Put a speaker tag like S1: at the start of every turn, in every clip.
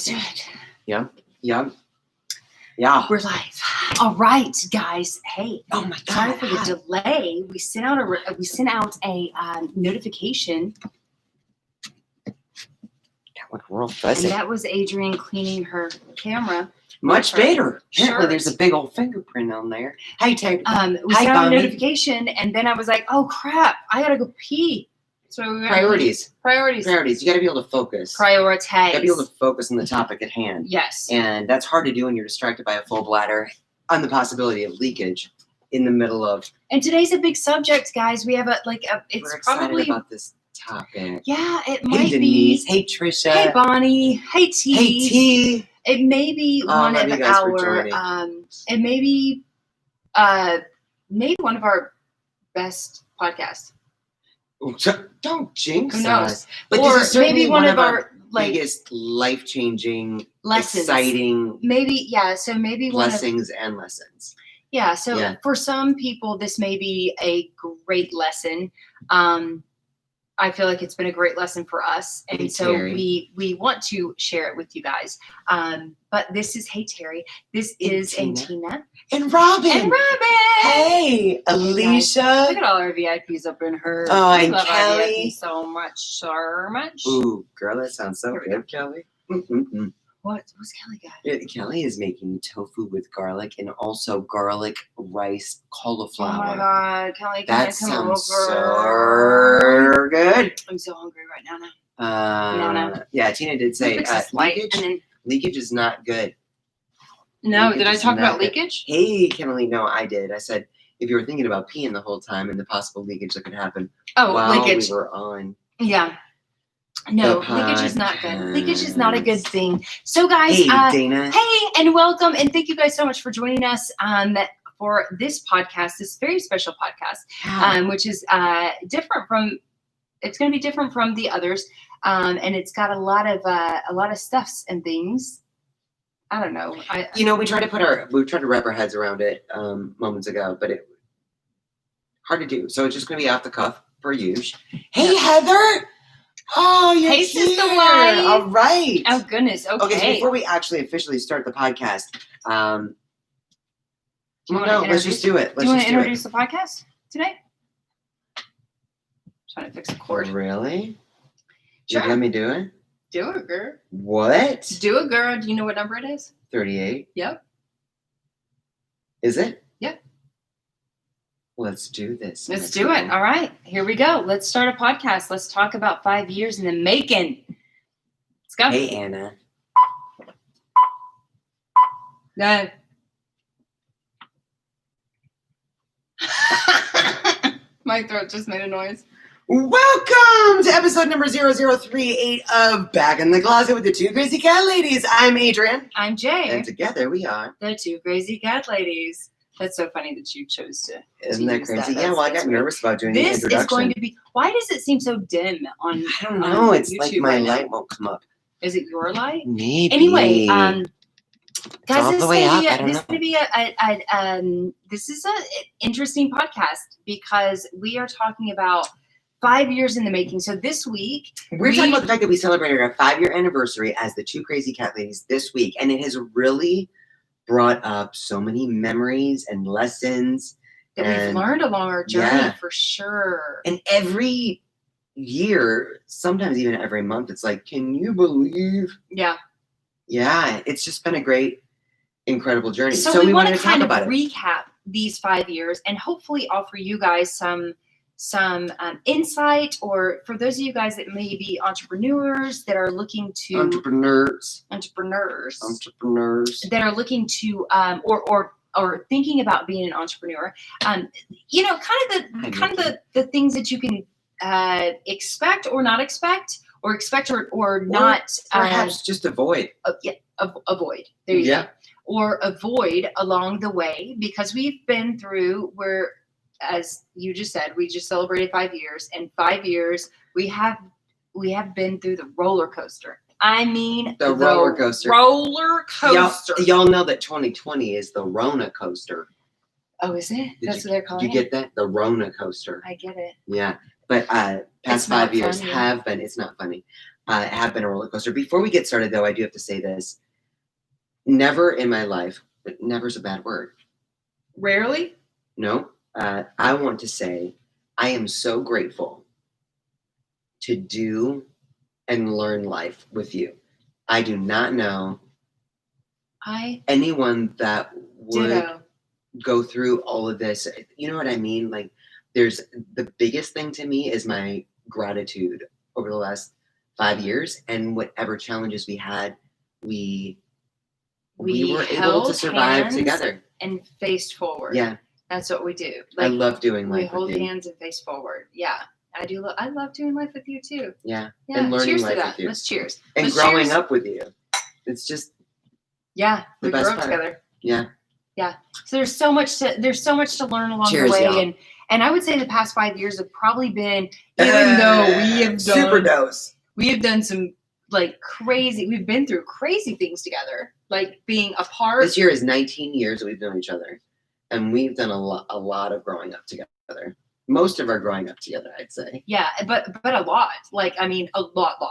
S1: do it.
S2: Yeah. Yeah.
S1: We're live. All right, guys. Hey.
S2: Oh my God.
S1: Sorry for the delay. We sent out a notification.
S2: That went real fuzzy.
S1: And that was Adrienne cleaning her camera.
S2: Much better. Apparently,
S1: Shirt.
S2: there's a big old fingerprint on there. Hey, Tate.
S1: We
S2: Hi,
S1: sent out a
S2: Bonnie.
S1: notification, and then I was like, "Oh crap! I gotta go pee." So
S2: Priorities.
S1: Priorities.
S2: You got to be able to focus.
S1: Prioritize.
S2: You got to be able to focus on the topic at hand.
S1: Yes.
S2: And that's hard to do when you're distracted by a full bladder on the possibility of leakage in the middle of.
S1: And today's a big subject, guys. We have
S2: We're
S1: it's
S2: excited
S1: probably
S2: about this topic.
S1: Yeah, it
S2: Hey,
S1: might
S2: Denise.
S1: be.
S2: Hey, Trisha.
S1: Hey, Bonnie. Hey, T.
S2: Hey, T.
S1: It may be one
S2: love
S1: of
S2: you guys for
S1: our.
S2: joining.
S1: It may be, maybe one of our best podcasts.
S2: Don't jinx
S1: Who knows?
S2: us. But
S1: Or
S2: this is certainly
S1: maybe one of our like
S2: biggest life-changing,
S1: lessons.
S2: exciting
S1: Maybe So maybe one of.
S2: blessings and lessons.
S1: Yeah. So
S2: Yeah.
S1: for some people, this may be a great lesson. I feel like it's been a great lesson for us, and
S2: Hey,
S1: so
S2: Terry.
S1: we want to share it with you guys. But this is Hey Terry. This is Tina
S2: And Robin.
S1: and Robin.
S2: Hey, Alicia.
S1: Look at all our VIPs up in her.
S2: Oh,
S1: We
S2: and
S1: love our
S2: Kelly.
S1: VIPs so much.
S2: Ooh, girl, that sounds so
S1: Here we
S2: good, Kelly. Mm-mm-mm.
S1: What's Kelly got?
S2: Yeah, Kelly is making tofu with garlic and also garlic rice cauliflower.
S1: Oh my God, Kelly, can
S2: That
S1: you come
S2: sounds
S1: over?
S2: so good.
S1: I'm so hungry right now. No.
S2: Yeah, Tina did say
S1: Fix this light,
S2: leakage.
S1: and then
S2: Leakage is not good.
S1: no.
S2: Leakage
S1: Did I
S2: is
S1: talk
S2: not
S1: about
S2: good.
S1: leakage?
S2: Hey, Kimberly, no, I did. I said if you were thinking about peeing the whole time and the possible leakage that could happen
S1: Oh,
S2: while
S1: leakage.
S2: we were on.
S1: Yeah. No,
S2: The
S1: leakage is not good.
S2: podcast.
S1: Leakage is not a good thing. So, guys,
S2: Hey, Dana.
S1: hey, and welcome, and thank you guys so much for joining us for this podcast, this very special podcast, which is different from. It's going to be different from the others, and it's got a lot of stuffs and things. I don't know.
S2: We tried to wrap our heads around it moments ago, but it hard to do. So it's just going to be off the cuff per usual. Hey, Heather. Oh, you're
S1: Hey,
S2: here.
S1: Sister Wife.
S2: All right.
S1: Oh goodness. Okay.
S2: So before we actually officially start the podcast,
S1: Do you wanna
S2: let's
S1: introduce-
S2: just do it.
S1: Do you want
S2: Let's
S1: to
S2: just
S1: introduce the podcast today? Trying to fix the
S2: do it.
S1: cord.
S2: Really?
S1: Sure.
S2: You let me do it?
S1: Do it, girl.
S2: What?
S1: Do it, girl. Do you know what number it is?
S2: 38?
S1: Yep.
S2: Is it?
S1: Yep.
S2: Let's do this.
S1: Let's do it. All right. Here we go. Let's start a podcast. Let's talk about 5 years in the making. Let's go.
S2: Hey, Anna.
S1: No. My throat just made a noise.
S2: Welcome to episode number 0038 of Back in the Closet with the Two Crazy Cat Ladies. I'm Adrienne.
S1: I'm Jay.
S2: And together we are.
S1: The Two Crazy Cat Ladies. That's so funny that you chose to.
S2: Isn't that
S1: use
S2: crazy?
S1: that.
S2: Yeah, well, I
S1: That's
S2: got
S1: weird.
S2: nervous about doing the
S1: This
S2: introduction.
S1: is going to be. Why does it seem so dim on?
S2: I don't know. It's
S1: YouTube
S2: like my
S1: right now?
S2: light won't come up.
S1: Is it your light?
S2: Maybe.
S1: Anyway,
S2: all
S1: guys, this
S2: the way up. I don't
S1: is going to be this is an interesting podcast because we are talking about 5 years in the making. So this week
S2: We're talking about the fact that we celebrated our 5-year anniversary as the Two Crazy Cat Ladies this week, and it has really brought up so many memories and lessons.
S1: that we've
S2: And-
S1: learned along our journey
S2: yeah.
S1: for sure.
S2: And every year, sometimes even every month, it's like, can you believe?
S1: Yeah.
S2: Yeah, it's just been a great, incredible journey.
S1: So we want
S2: wanted
S1: to kind of
S2: talk about it.
S1: recap these 5 years and hopefully offer you guys some insight, or for those of you guys that may be entrepreneurs that are looking to
S2: Entrepreneurs
S1: that are looking to or thinking about being an entrepreneur, kind of the things that you can expect or not expect, or expect or not
S2: perhaps just avoid.
S1: avoid. There you
S2: Yeah.
S1: go. Or avoid along the way, because we've been through where, as you just said, we just celebrated 5 years, and 5 years we have been through the roller coaster. I mean,
S2: The roller coaster.
S1: Roller coaster.
S2: Y'all know that 2020 is the Rona coaster.
S1: Oh, is it? That's what they're calling
S2: Did you
S1: it?
S2: get that? The Rona coaster.
S1: I get it.
S2: Yeah. But
S1: It's
S2: past
S1: not
S2: 5 years
S1: funny.
S2: have been, it's not funny. have been a roller coaster. Before we get started, though, I do have to say this. Never in my life, but never's a bad word.
S1: Rarely?
S2: No. I want to say I am so grateful to do and learn life with you. I do not know anyone that would
S1: ditto.
S2: go through all of this. You know what I mean? Like, there's the biggest thing to me is my gratitude over the last 5 years, and whatever challenges we had, we were able to survive together
S1: and faced forward.
S2: Yeah,
S1: that's what we do.
S2: I love doing life.
S1: We hold hands and face forward. Yeah, I do. I love doing life with you too.
S2: Yeah, and learning
S1: cheers
S2: life
S1: to that.
S2: with you.
S1: Let's cheers.
S2: And growing up with you, it's just
S1: we grew up together.
S2: Yeah.
S1: So there's so much to learn along
S2: Cheers,
S1: the way,
S2: y'all.
S1: and I would say the past 5 years have probably been, even though we have done
S2: super dose.
S1: We have done some we've been through crazy things together, like being apart.
S2: This year is 19 years that we've known each other, and we've done a lot of growing up together. Most of our growing up together, I'd say.
S1: Yeah, but a lot. A lot.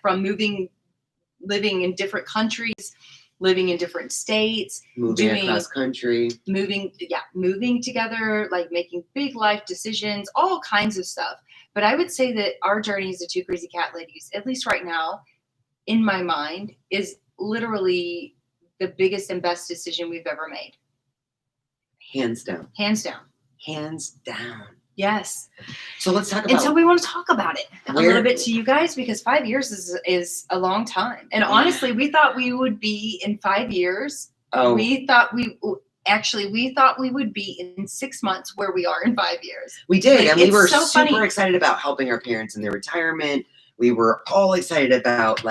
S1: From living in different countries, living in different states,
S2: moving across country,
S1: moving together, making big life decisions, all kinds of stuff. But I would say that our journey as the two crazy cat ladies, at least right now, in my mind, is literally the biggest and best decision we've ever made.
S2: Hands down.
S1: Hands down.
S2: Hands down.
S1: Yes.
S2: So let's talk about.
S1: And so we want to talk about it a little bit to you guys, because 5 years is a long time. And honestly, we thought we would be in 5 years.
S2: Oh.
S1: We thought we would be in 6 months where we are in 5 years.
S2: We did. And we were
S1: so
S2: super excited about helping our parents in their retirement. We were all excited about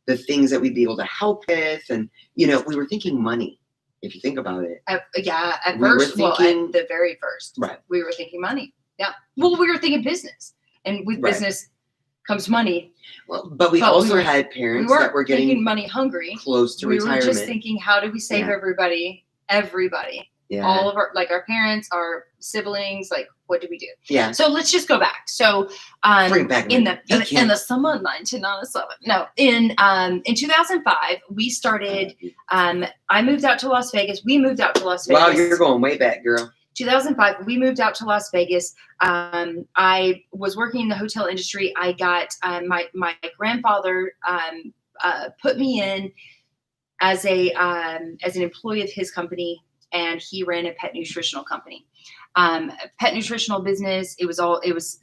S2: the things that we'd be able to help with. And, we were thinking money. If you think about it.
S1: At
S2: at
S1: the very first.
S2: Right.
S1: We were thinking money. Yeah. Well, we were thinking business. And with business comes money.
S2: Well, but we had parents that were getting
S1: money hungry.
S2: Close to retirement.
S1: We were just thinking, how do we save everybody?
S2: Yeah.
S1: All of our parents, our siblings, what do we do?
S2: Yeah.
S1: So let's just go back. So
S2: bring back
S1: in the summer of 1997. No, in 2005 we started. I moved out to Las Vegas. We moved out to Las Vegas.
S2: Wow, you're going way back, girl.
S1: 2005, we moved out to Las Vegas. I was working in the hotel industry. I got my grandfather put me in as an employee of his company, and he ran a pet nutritional company. Pet nutritional business. It was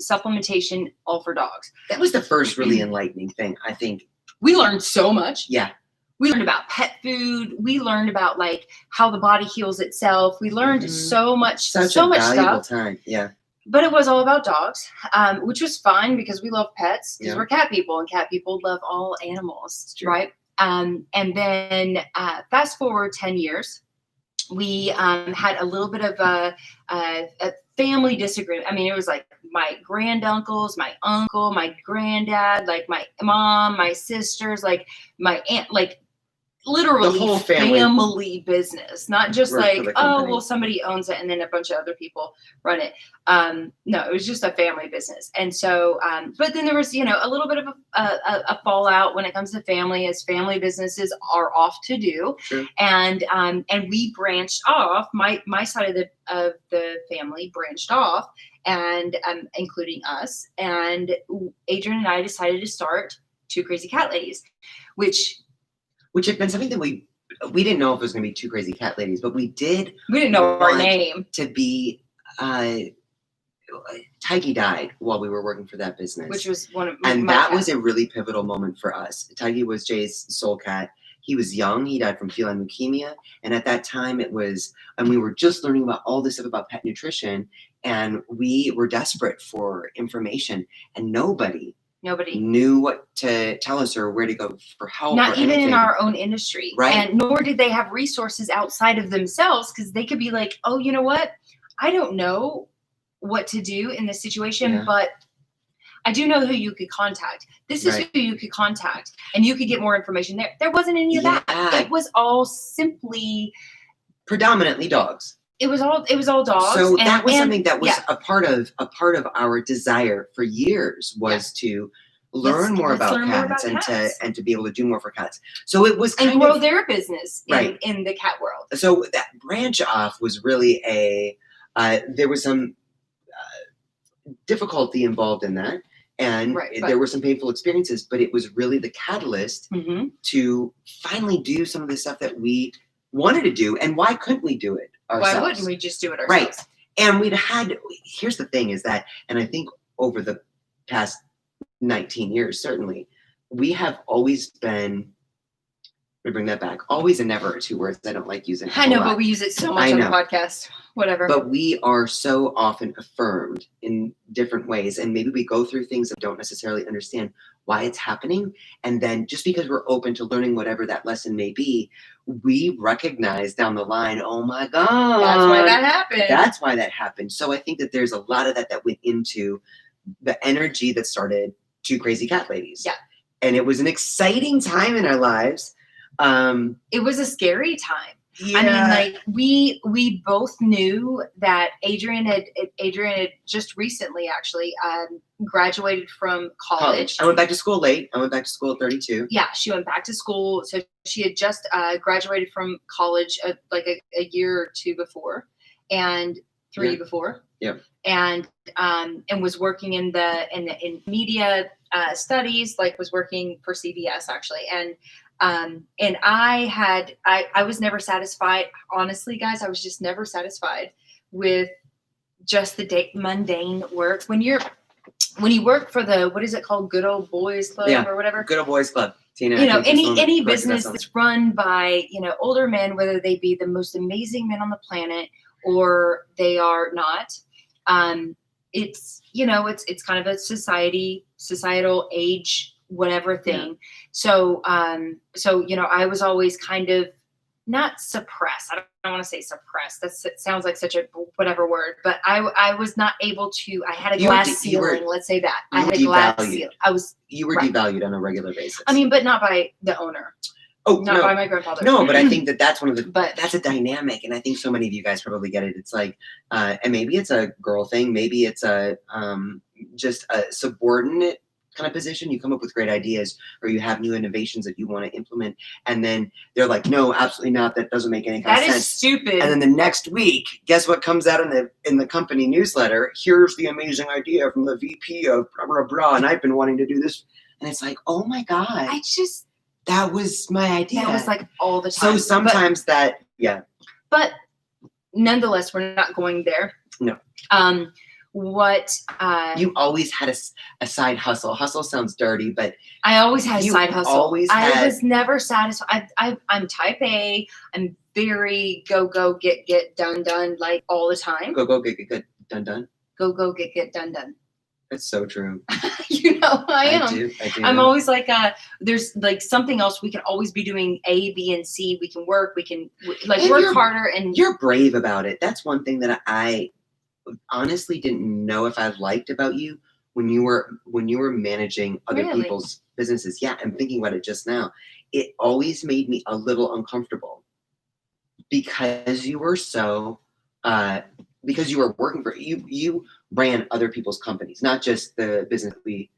S1: supplementation, all for dogs.
S2: That was the first really enlightening thing, I think.
S1: We learned so much.
S2: Yeah.
S1: We learned about pet food. We learned about how the body heals itself. We learned so much stuff.
S2: Time. Yeah.
S1: But it was all about dogs, which was fine because we love pets, because we're cat people, and cat people love all animals, right? And then fast forward 10 years, we had a little bit of a family disagreement. I mean, it was my granduncles, my uncle, my granddad, my mom, my sisters, my aunt, literally
S2: the whole
S1: family business, not just somebody owns it and then a bunch of other people run it. No, it was just a family business. And so, but then there was, a little bit of a fallout when it comes to family, as family businesses are off to do.
S2: Sure.
S1: And we branched off. My side of the family branched off, and including us. And Adrienne and I decided to start Two Crazy Cat Ladies, which had been something that we didn't know if it was going to be Two Crazy Cat Ladies, but we didn't
S2: know
S1: our name
S2: to be. Tiggy died while we were working for that business,
S1: which was one of
S2: that was a really pivotal moment for us. Tiggy was Jay's soul cat. He was young. He died from feline leukemia, and at that time we were just learning about all this stuff about pet nutrition, and we were desperate for information, and nobody knew what to tell us or where to go for help.
S1: Not even in our own industry.
S2: Right.
S1: And nor did they have resources outside of themselves, because they could be like, oh, you know what? I don't know what to do in this situation, but I do know who you could contact. This is who you could contact, and you could get more information there. There wasn't any of that. It was all simply
S2: predominantly dogs.
S1: It was all dogs.
S2: So that was something that was a part of our desire for years was to learn more
S1: let's
S2: about
S1: learn more
S2: cats,
S1: about cats.
S2: and to be able to do more for cats. So it was kind
S1: and grow
S2: of
S1: their business
S2: right.
S1: in the cat world.
S2: So that branch off was really there was some difficulty involved in that. And there were some painful experiences, but it was really the catalyst to finally do some of the stuff that we wanted to do. And why couldn't we do it ourselves?
S1: Why wouldn't we just do it ourselves?
S2: Right. And here's the thing is that, and I think over the past 19 years, certainly, we have always been, let me bring that back, always and never are two words I don't like using.
S1: I know, but we use it so much on the podcast. Whatever.
S2: But we are so often affirmed in different ways. And maybe we go through things and don't necessarily understand why it's happening. And then just because we're open to learning whatever that lesson may be, we recognize down the line, oh my God.
S1: That's why that happened.
S2: That's why that happened. So I think that there's a lot of that went into the energy that started Two Crazy Cat Ladies.
S1: Yeah.
S2: And it was an exciting time in our lives.
S1: It was a scary time.
S2: Yeah.
S1: I mean, like we both knew that Adrienne had just recently actually graduated from college.
S2: I went back to school late. I went back to school at 32.
S1: Yeah, she went back to school. So she had just graduated from college like a year or two before, and three before.
S2: Yeah.
S1: And was working in media studies, like was working for CBS actually, and I was never satisfied. Honestly, guys, I was just never satisfied with just the mundane work. When you work for the, what is it called? Good Old Boys Club or whatever.
S2: Good Old Boys Club. Tina,
S1: any business that's run by, older men, whether they be the most amazing men on the planet or they are not, it's kind of a societal age, whatever thing. So I was always kind of not suppressed. I don't want to say suppressed. That sounds like such a whatever word, but I was not able to, I had a glass ceiling. Let's say that. I had a glass ceiling.
S2: You were devalued on a regular basis.
S1: I mean, but not by the owner.
S2: Oh,
S1: not by my grandfather.
S2: No, but I think that's one of the, that's a dynamic. And I think so many of you guys probably get it. It's like, and maybe it's a girl thing. Maybe it's just a subordinate kind of position. You come up with great ideas or you have new innovations that you want to implement. And then they're like, no, absolutely not. That doesn't make any kind of sense.
S1: That is stupid.
S2: And then the next week, guess what comes out in the company newsletter? Here's the amazing idea from the VP of blah, blah, blah. And I've been wanting to do this. And it's like, oh my God. That was my idea.
S1: That was like all the time.
S2: So sometimes But
S1: nonetheless, we're not going there.
S2: No. You always had a side hustle. Hustle sounds dirty, but
S1: I always had a side hustle.
S2: I
S1: was never satisfied. I'm type A. I'm very go get done like all the time.
S2: Go get done.
S1: Go get done.
S2: That's so true.
S1: I am.
S2: I do.
S1: I'm always like, there's like something else. We can always be doing A, B, and C. We can work. We can work harder. And
S2: you're brave about it. That's one thing that I honestly didn't know if I liked about you when you were managing other people's businesses. Yeah, I'm thinking about it just now. It always made me a little uncomfortable because you were so because you were working for you ran other people's companies, not just the business that we.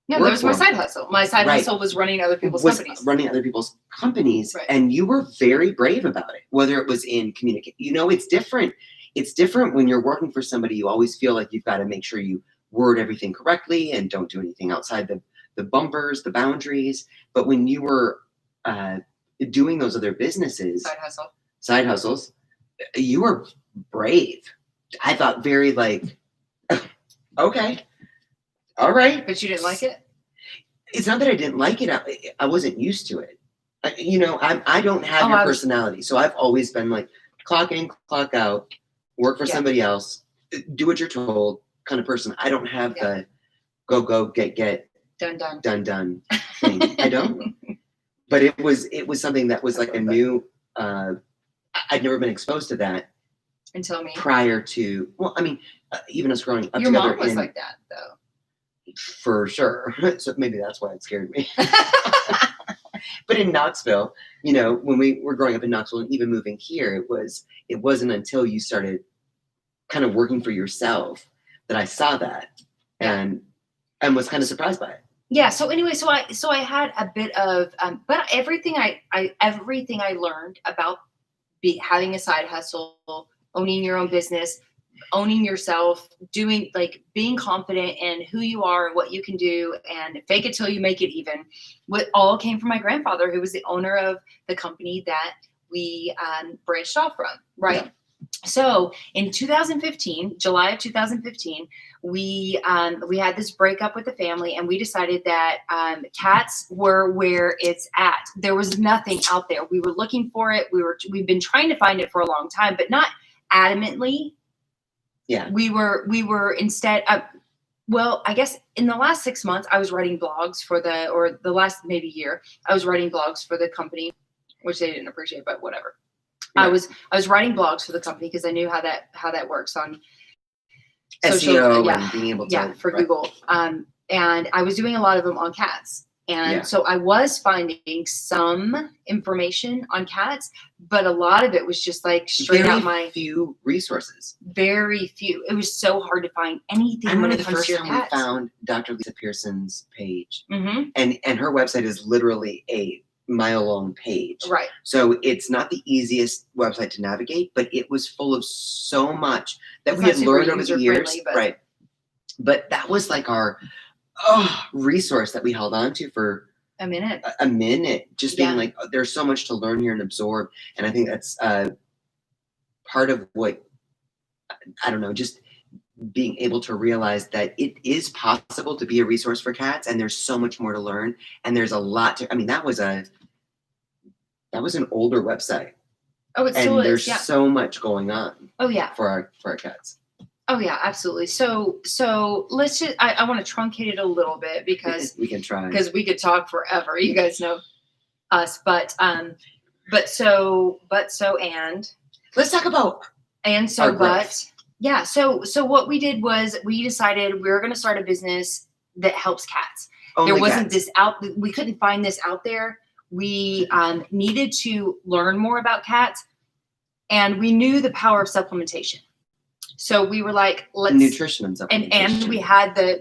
S1: No, that was my side hustle. My side hustle was running other people's companies.
S2: Running other people's companies, and you were very brave about it. Whether it was in communication, it's different. It's different when you're working for somebody. You always feel like you've got to make sure you word everything correctly and don't do anything outside the bumpers, the boundaries. But when you were doing those other businesses, side hustles, you were brave. I thought very like, okay, all right.
S1: But you didn't like it?
S2: It's not that I didn't like it. I wasn't used to it. I don't have your personality. So I've always been like clock in, clock out, work for somebody else, do what you're told kind of person. I don't have the go, get, done thing. I don't. But it was something that was like a new, I'd never been exposed to that.
S1: Until me.
S2: Prior to, even us growing up
S1: your
S2: together.
S1: Your mom was like that, though.
S2: For sure. So maybe that's why it scared me. But in Knoxville, when we were growing up in Knoxville and even moving here, it wasn't until you started kind of working for yourself that I saw that and was kind of surprised by it.
S1: yeah. So anyway, so I had a bit of, but everything I learned about having a side hustle, owning your own business, owning yourself, doing like being confident in who you are and what you can do, and fake it till you make it even. What all came from my grandfather, who was the owner of the company that we branched off from, right?
S2: Yeah.
S1: So in 2015, July of 2015, we had this breakup with the family, and we decided that cats were where it's at. There was nothing out there. We were looking for it. We've been trying to find it for a long time, but not adamantly.
S2: Yeah.
S1: We were instead. Well, I guess in the last 6 months, I was writing blogs or the last maybe year, I was writing blogs for the company, which they didn't appreciate, but whatever.
S2: Yeah.
S1: I was writing blogs for the company because I knew how that works on
S2: SEO and being able to
S1: for Google. And I was doing a lot of them on cats. And so I was finding some information on cats, but a lot of it was just like straight out
S2: very few resources.
S1: Very few. It was so hard to find anything when it comes to your cats.
S2: We found Dr. Lisa Pearson's page,
S1: Mm-hmm.
S2: and her website is literally a mile-long page.
S1: Right.
S2: So it's not the easiest website to navigate, but it was full of so much that we had learned over the years. Right. But that was like our resource that we held on to for
S1: a minute.
S2: Just being like, there's so much to learn here and absorb. And I think that's part of what, I don't know, just being able to realize that it is possible to be a resource for cats, and there's so much more to learn, and there's a lot to, I mean, that was an older website.
S1: Oh, it still
S2: is.
S1: And there's
S2: so much going on.
S1: Oh yeah.
S2: For our cats.
S1: Oh yeah, absolutely. So let's just, I want to truncate it a little bit because
S2: we can try,
S1: because we could talk forever. You guys know us, but let's
S2: talk about
S1: yeah. So what we did was we decided we were going to start a business that helps cats. There wasn't this we couldn't find this out there. We needed to learn more about cats, and we knew the power of supplementation. So we were like, let's
S2: nutrition and supplementation.
S1: And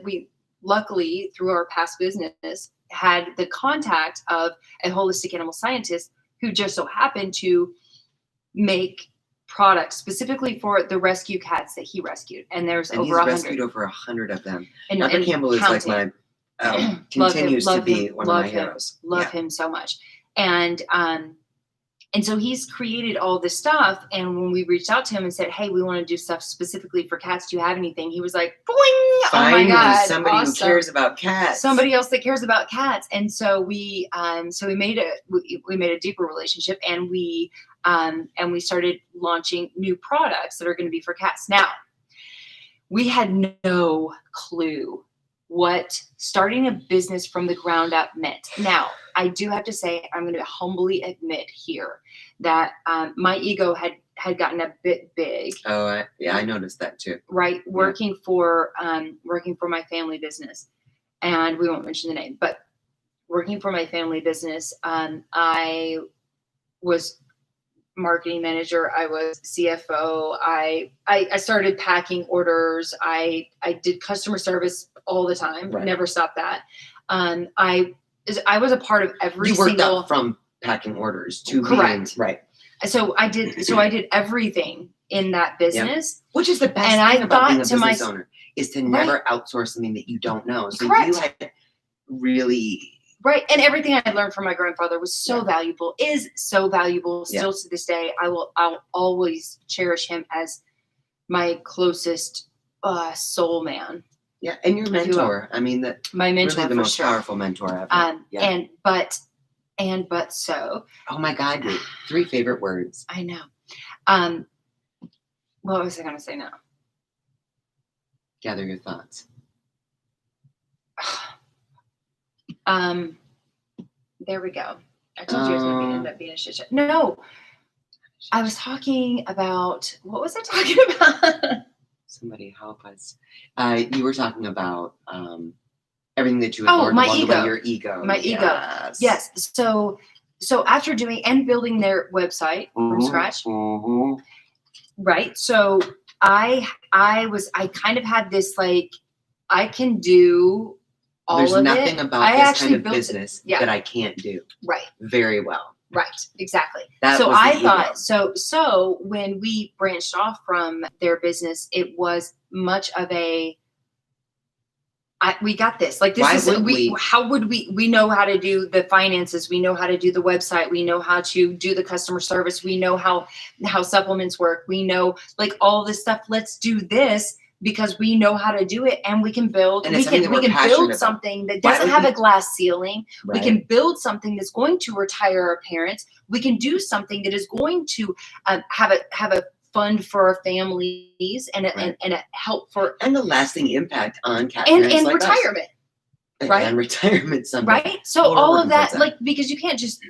S1: we luckily through our past business had the contact of a holistic animal scientist who just so happened to make products specifically for the rescue cats that he rescued. And there's over 100.
S2: He's rescued over 100 of them.
S1: And
S2: Dr. Campbell is like my continues to be one of my heroes.
S1: Love him so much. And so he's created all this stuff. And when we reached out to him and said, hey, we want to do stuff specifically for cats. Do you have anything? He was like, boing!
S2: Finally,
S1: oh my God.
S2: Somebody who cares about cats.
S1: Somebody else that cares about cats. And so we made a deeper relationship, and we started launching new products that are going to be for cats. Now, we had no clue what starting a business from the ground up meant. Now, I do have to say, I'm going to humbly admit here that my ego had gotten a bit big.
S2: Oh, I noticed that too.
S1: Right, working for my family business, and we won't mention the name, but working for my family business, I was marketing manager. I was CFO. I started packing orders. I did customer service all the time.
S2: Right.
S1: Never stopped that. I was a part of every
S2: you worked
S1: single
S2: up from packing orders to
S1: correct.
S2: Being, right.
S1: So I did everything in that business,
S2: which is the best thing about being a business owner is to never outsource something that you don't know. So you had really
S1: right, and everything I learned from my grandfather was so valuable. Is so valuable still to this day. I'll always cherish him as my closest soul man.
S2: Yeah, and your mentor. I mean,
S1: my mentor,
S2: really the most powerful mentor ever.
S1: But so.
S2: Oh my God, your 3 favorite words.
S1: I know. What was I going to say now?
S2: Gather your thoughts.
S1: There we go. I told you it was going to end up being a shit show. No, I was talking about, what was I talking about?
S2: Somebody help us. You were talking about everything that you had learned
S1: my
S2: along
S1: ego.
S2: the way, your ego.
S1: My ego. Yes. So after doing and building their website from scratch, right? So I kind of had this like, I can do all
S2: There's
S1: of
S2: nothing
S1: it.
S2: about
S1: I
S2: this
S1: actually
S2: kind of
S1: built it.
S2: business
S1: Yeah.
S2: that I can't do
S1: Right.
S2: very well.
S1: Right. Exactly.
S2: That
S1: So
S2: was the
S1: I
S2: ego.
S1: thought, so when we branched off from their business, it was much of we got this. Like,
S2: Why would we?
S1: how would we know how to do the finances. We know how to do the website. We know how to do the customer service. We know how supplements work. We know like all this stuff. Let's do this because we know how to do it, and we can build,
S2: And
S1: we
S2: it's something
S1: can
S2: that we're passionate
S1: build
S2: about.
S1: something that
S2: Why
S1: doesn't
S2: would
S1: have
S2: we-
S1: a glass ceiling.
S2: Right.
S1: We can build something that's going to retire our parents. We can do something that is going to have a fund for our families and a help for
S2: and a lasting impact on cat
S1: and
S2: parents like us.
S1: retirement. Right.
S2: And retirement someday.
S1: Right. So
S2: Well, we're
S1: all of
S2: working
S1: that,
S2: towards
S1: like, because you can't just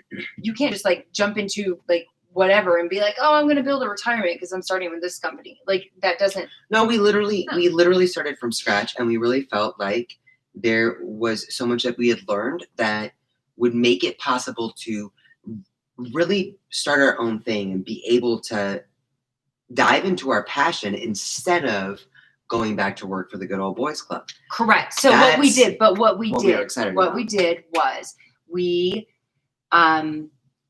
S1: like jump into like whatever and be like, oh, I'm going to build a retirement because I'm starting with this company. Like that doesn't.
S2: No, we literally started from scratch, and we really felt like there was so much that we had learned that would make it possible to really start our own thing and be able to dive into our passion instead of going back to work for the good old boys club.
S1: Correct. So what we did was we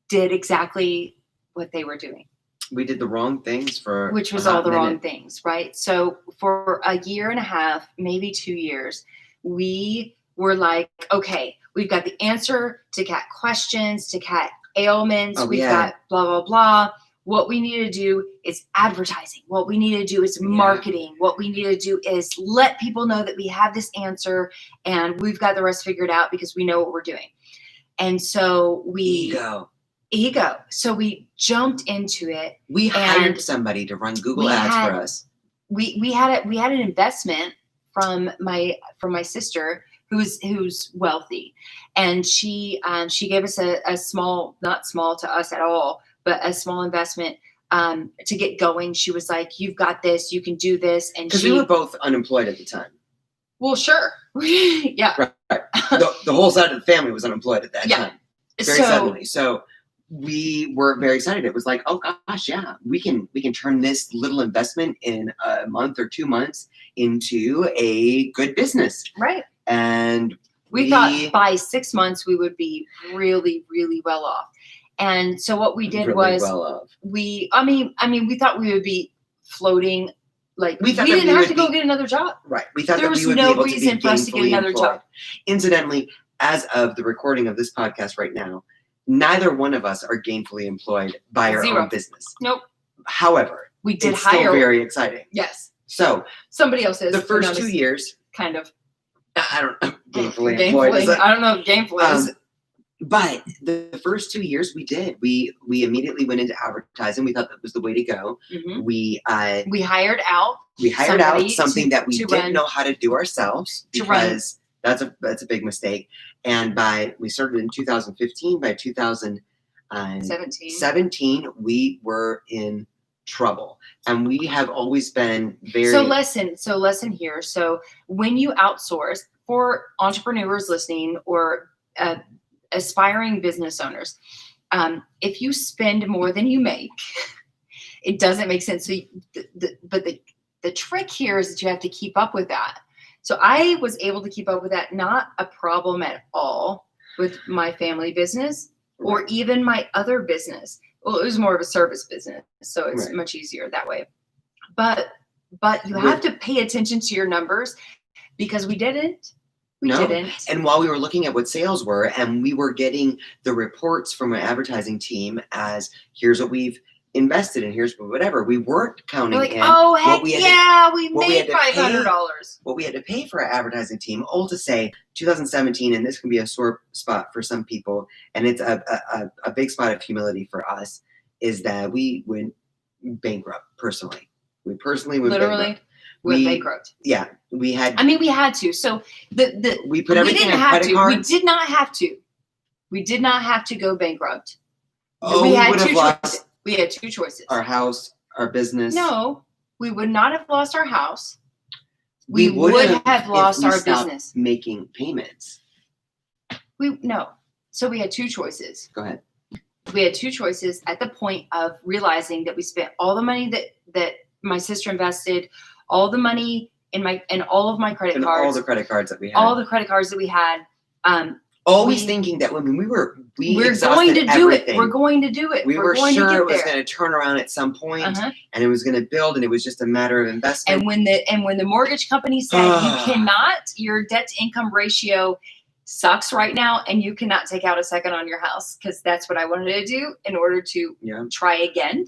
S1: did exactly what they were doing.
S2: We did the wrong things
S1: which was all the wrong things, right? So for a year and a half, maybe 2 years, we were like, okay, we've got the answer to cat questions, to cat ailments. We've got blah, blah, blah. What we need to do is advertising. What we need to do is marketing. What we need to do is let people know that we have this answer and we've got the rest figured out because we know what we're doing. And so ego. So we jumped into it.
S2: We hired somebody to run Google Ads for us.
S1: We had an investment from my sister who's wealthy, and she gave us a small, not small to us at all, but a small investment to get going. She was like, "You've got this. You can do this." And
S2: because we were both unemployed at the time.
S1: Well, sure, yeah.
S2: Right. The whole side of the family was unemployed at that time. Very suddenly. So we were very excited. It was like, oh gosh, yeah, we can turn this little investment in a month or 2 months into a good business.
S1: Right.
S2: And
S1: we thought by 6 months we would be really, really well off. And so what we did we thought we would be floating. Like we didn't have to go get another job.
S2: Right. We thought
S1: there was no reason for us to get another job.
S2: Incidentally, as of the recording of this podcast right now, neither one of us are gainfully employed by our own business.
S1: Nope.
S2: However,
S1: we did
S2: it's
S1: hire.
S2: Still very exciting.
S1: Yes.
S2: So
S1: somebody else is.
S2: The first 2 years,
S1: kind of.
S2: I don't know. Gainfully employed.
S1: I don't know if gainfully is.
S2: But the first 2 years we did. We immediately went into advertising. We thought that was the way to go.
S1: Mm-hmm.
S2: We
S1: hired out.
S2: Something that we didn't know how to do ourselves because that's a big mistake. And we started in 2015. By 2017, we were in trouble, and we have always been very.
S1: So lesson here. So when you outsource, for entrepreneurs listening or aspiring business owners, if you spend more than you make, it doesn't make sense. So the trick here is that you have to keep up with that. So I was able to keep up with that. Not a problem at all with my family business or even my other business. Well, it was more of a service business, so it's much easier that way. But you have to pay attention to your numbers because we didn't.
S2: And while we were looking at what sales were, and we were getting the reports from our advertising team as here's what we've invested in, here's whatever, we weren't counting in.
S1: Oh heck yeah, we made $500.
S2: What we had to pay for our advertising team, all to say 2017, and this can be a sore spot for some people, and it's a big spot of humility for us, is that we went bankrupt personally. We personally went bankrupt.
S1: Went bankrupt.
S2: Yeah, we had.
S1: We had to. So
S2: we put everything on credit cards.
S1: We did not have to. We did not have to go bankrupt.
S2: Oh, we had two choices.
S1: We had two choices.
S2: Our house, our business.
S1: No, we would not have lost our house. We would have lost our business.
S2: Making payments.
S1: So we had two choices.
S2: Go ahead.
S1: We had two choices at the point of realizing that we spent all the money that my sister invested, all the money in all of my credit
S2: And
S1: cards,
S2: all the credit cards that we had.
S1: all the credit cards that we had.
S2: Always thinking that when we're
S1: going to do it. We're going to do it.
S2: We were
S1: going
S2: sure
S1: to get
S2: it was
S1: there.
S2: going to turn around at some point, and it was going to build, and it was just a matter of investment.
S1: And when the mortgage company said you cannot, your debt to income ratio sucks right now, and you cannot take out a second on your house, because that's what I wanted to do in order to try again,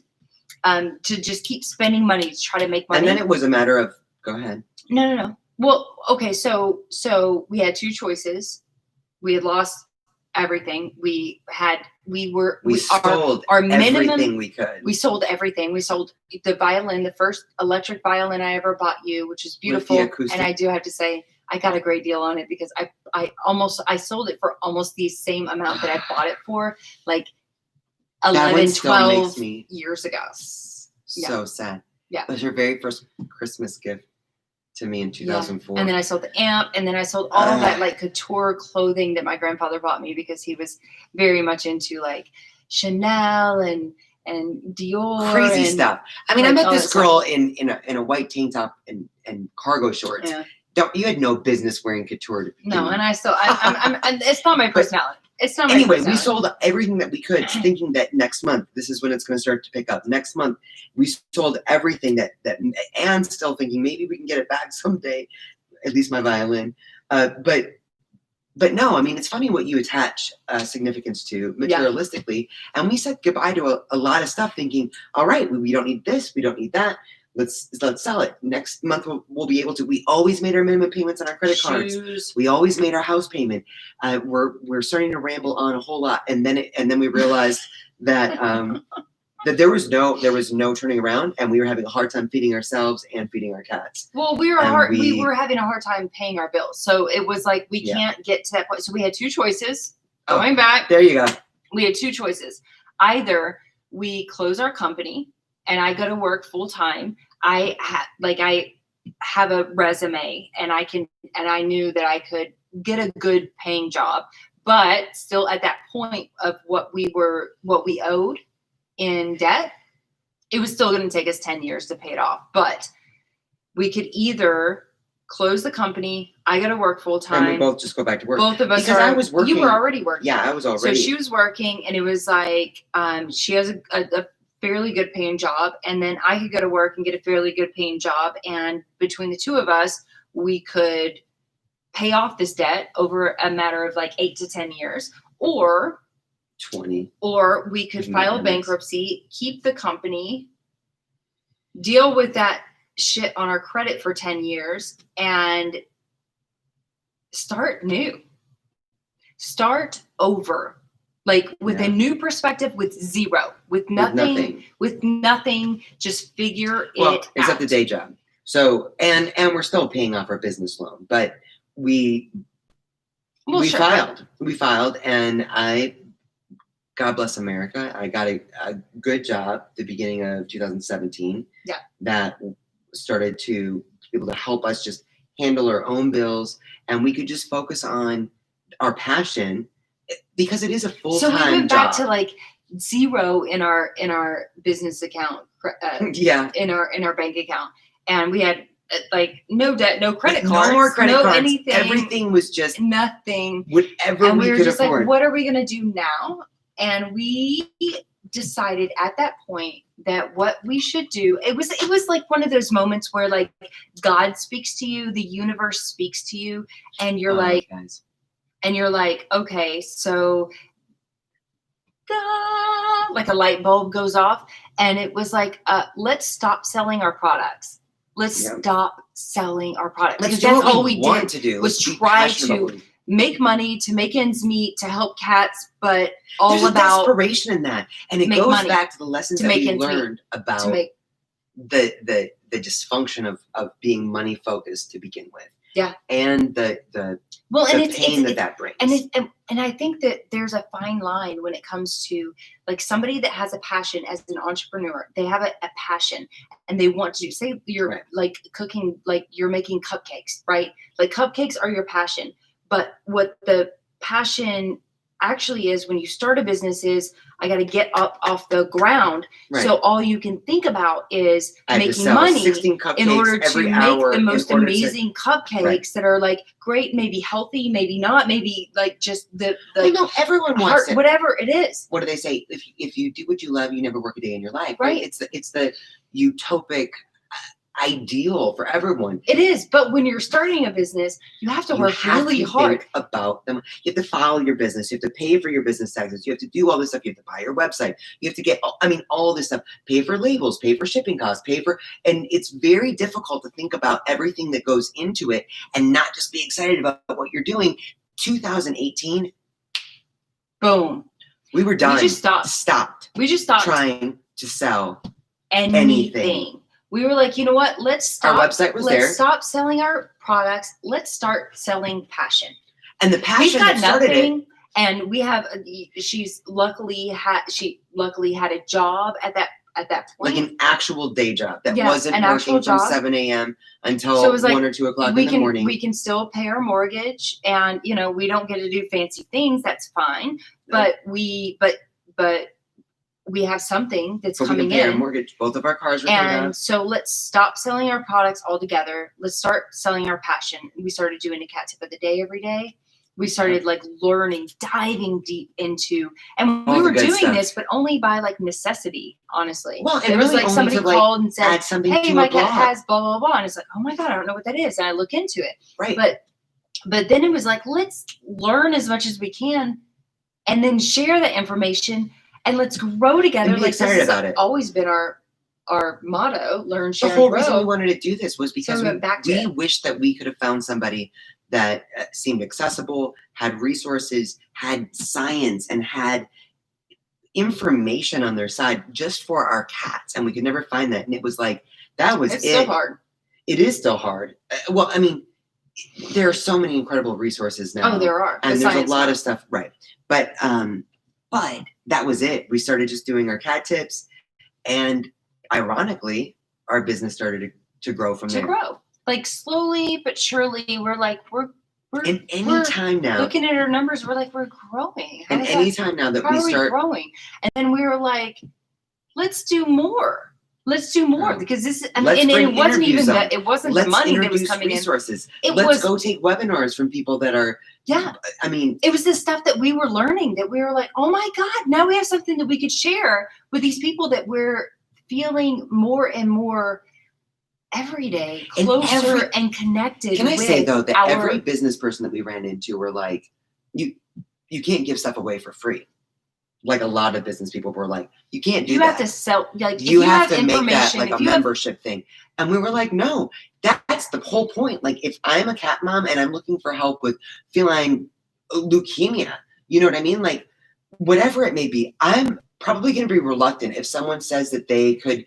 S1: to just keep spending money to try to make money.
S2: And then it was a matter of go ahead.
S1: No. Well, okay, so we had two choices. We had lost everything. We sold
S2: our
S1: minimum,
S2: everything we could.
S1: We sold everything. We sold the violin, the first electric violin I ever bought you, which is beautiful. And I do have to say, I got a great deal on it, because I sold it for almost the same amount that I bought it for, like 11, 12 years ago.
S2: So sad.
S1: Yeah.
S2: It was her very first Christmas gift to me in 2004.
S1: And then I sold the amp, and then I sold all of that like couture clothing that my grandfather bought me, because he was very much into like Chanel and Dior.
S2: Crazy stuff. I mean, I met this girl in a white tank top and cargo shorts.
S1: Yeah.
S2: You had no business wearing couture.
S1: No, and I'm it's not my personality. It's not my
S2: anyway,
S1: personality.
S2: we sold everything that we could, thinking that next month, this is when it's going to start to pick up. Next month, we sold everything that and still thinking maybe we can get it back someday, at least my violin. But no, I mean, it's funny what you attach significance to materialistically. And we said goodbye to a lot of stuff, thinking, all right, we don't need this, we don't need that. Let's sell it. Next month we'll be able to. We always made our minimum payments on our credit cards. We always made our house payment. We're starting to ramble on a whole lot, and then we realized that that there was no turning around, and we were having a hard time feeding ourselves and feeding our cats.
S1: Well, we were having a hard time paying our bills, so it was like we can't get to that point. So we had two choices. Going back,
S2: there you go.
S1: We had two choices. Either we close our company and I go to work full time. I have a resume, and I knew that I could get a good paying job, but still at that point of what we owed in debt, it was still going to take us 10 years to pay it off. But we could either close the company, I go to work full time,
S2: and we both just go back to work.
S1: Both of us
S2: because I was working.
S1: You were already working.
S2: Yeah, I was already.
S1: So she was working, and it was like she has a fairly good paying job, and then I could go to work and get a fairly good paying job, and between the two of us, we could pay off this debt over a matter of like 8 to 10 years, or
S2: 20,
S1: or we could file bankruptcy, keep the company, deal with that shit on our credit for 10 years, and start new, start over. Like with a new perspective, with zero, with nothing, just figure it out.
S2: Except the day job. So, and we're still paying off our business loan, but we filed, and God bless America, I got a good job at the beginning of 2017.
S1: Yeah. That
S2: started to be able to help us just handle our own bills, and we could just focus on our passion. Because it is a full-time job.
S1: So we went back to like zero in our business account, in our bank account, and we had like no debt, no credit cards,
S2: no more credit cards,
S1: anything.
S2: Everything was just
S1: nothing,
S2: whatever
S1: and we were
S2: could
S1: just
S2: afford.
S1: Like, what are we gonna do now? And we decided at that point that what we should do, it was like one of those moments where like God speaks to you, the universe speaks to you, and you're like.
S2: Guys.
S1: And you're like, okay, so like a light bulb goes off, and it was like, let's stop selling our products. Let's stop selling our products.
S2: Let's
S1: because
S2: do
S1: that's all
S2: we
S1: did
S2: to do.
S1: Was try to make money, to make ends meet, to help cats, but all
S2: There's
S1: about
S2: desperation in that. And it goes back to the lessons that we learned about the dysfunction of being money focused to begin with.
S1: Yeah.
S2: And the pain that brings.
S1: And I think that there's a fine line when it comes to like somebody that has a passion as an entrepreneur. They have a passion and they want to do, say you're like cooking, like you're making cupcakes, right? Like cupcakes are your passion. But what the passion actually is when you start a business is I got to get up off the ground.
S2: Right.
S1: So all you can think about is
S2: I have to
S1: making
S2: sell
S1: money
S2: 16 cupcakes
S1: in order to
S2: every
S1: make
S2: hour
S1: the most
S2: in order to-
S1: amazing cupcakes
S2: Right.
S1: that are like great, maybe healthy, maybe not, maybe like just the
S2: Well, no, everyone wants
S1: heart,
S2: it.
S1: whatever it is.
S2: What do they say? If you do what you love, you never work a day in your life.
S1: Right.
S2: It's the utopic ideal for everyone.
S1: It is, but when you're starting a business, you have to
S2: You
S1: work
S2: have
S1: really
S2: to
S1: hard.
S2: think about them. You have to file your business. You have to pay for your business taxes. You have to do all this stuff. You have to buy your website. You have to get, all this stuff. Pay for labels. Pay for shipping costs. And it's very difficult to think about everything that goes into it and not just be excited about what you're doing. 2018,
S1: Boom.
S2: we were done.
S1: We just stopped. We just stopped
S2: trying to sell
S1: anything. We were like, you know what? Let's stop.
S2: Our website was
S1: Let's
S2: there.
S1: stop selling our products. Let's start selling passion.
S2: And the passion
S1: We've got
S2: that started
S1: nothing,
S2: it.
S1: and we have. She luckily had a job at that point.
S2: Like an actual day job that
S1: Yes,
S2: wasn't
S1: an
S2: working
S1: actual
S2: from
S1: job.
S2: 7 a.m. until
S1: So it was like,
S2: 1 or 2 o'clock in the morning.
S1: We can still pay our mortgage, and we don't get to do fancy things. That's fine, but we have something that's
S2: So we can
S1: coming
S2: pay our
S1: in.
S2: mortgage. Both of our cars were paid
S1: And
S2: off.
S1: so let's stop selling our products altogether. Let's start selling our passion. We started doing a cat tip of the day every day. We started like learning, diving deep into, and
S2: All
S1: we
S2: the
S1: were
S2: good
S1: doing
S2: stuff.
S1: this, but only by like necessity, honestly.
S2: Well, and
S1: it was
S2: really
S1: like
S2: only
S1: somebody
S2: to, like,
S1: called and said,
S2: add something
S1: "Hey,
S2: to
S1: my
S2: a
S1: cat
S2: blog."
S1: has blah blah blah," and it's like, "Oh my god, I don't know what that is," and I look into it.
S2: Right.
S1: But then it was like, let's learn as much as we can, and then share that information, and let's grow together.
S2: And be
S1: like
S2: excited
S1: this has
S2: about it.
S1: always been our motto: learn,
S2: The
S1: share,
S2: whole
S1: and grow.
S2: reason we wanted to do this was because
S1: So we went back to
S2: we
S1: it.
S2: wished that we could have found somebody that seemed accessible, had resources, had science, and had information on their side just for our cats. And we could never find that. And it was like, that was
S1: It's
S2: it.
S1: still hard.
S2: It is still hard. Well, there are so many incredible resources now.
S1: Oh, there are.
S2: And
S1: The
S2: there's a
S1: science
S2: lot
S1: now.
S2: of stuff. Right. But that was it. We started just doing our cat tips. And ironically, our business started to grow from there.
S1: grow. Like slowly but surely, we're
S2: And any time now,
S1: looking at our numbers, we're like, we're growing.
S2: and any time now that we start
S1: growing? And then we were like, let's do more. Let's do more because this. And
S2: Let's
S1: it
S2: bring
S1: wasn't even
S2: interviews on.
S1: that. It wasn't
S2: let's
S1: the money that was
S2: introduce
S1: coming
S2: resources.
S1: in.
S2: Let's go take webinars from people that are.
S1: Yeah.
S2: It
S1: was the stuff that we were learning that we were like, oh my God, now we have something that we could share with these people that we're feeling more and more every day closer and connected.
S2: Can I say though that
S1: our,
S2: every business person that we ran into were like, you can't give stuff away for free. Like a lot of business people were like, you can't do that.
S1: You have to sell. Like
S2: you have to
S1: information,
S2: make that like a membership thing. And we were like, no, that's the whole point. Like if I'm a cat mom and I'm looking for help with feline leukemia, you know what I mean? Like whatever it may be, I'm probably going to be reluctant if someone says that they could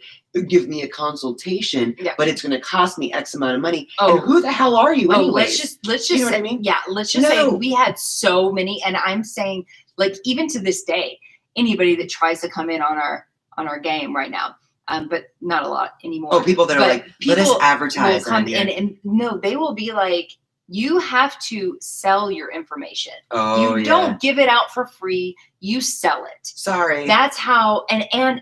S2: give me a consultation, but it's going to cost me X amount of money.
S1: Oh,
S2: and who the hell are you anyway?
S1: Let's just
S2: you know
S1: say,
S2: what I mean?
S1: Yeah, let's just say we had so many, and I'm saying like even to this day, anybody that tries to come in on our game right now, but not a lot anymore.
S2: Oh, people that are like, let us advertise.
S1: Will come in and no, they will be like, you have to sell your information.
S2: Oh,
S1: you don't give it out for free. You sell it.
S2: Sorry.
S1: That's how, and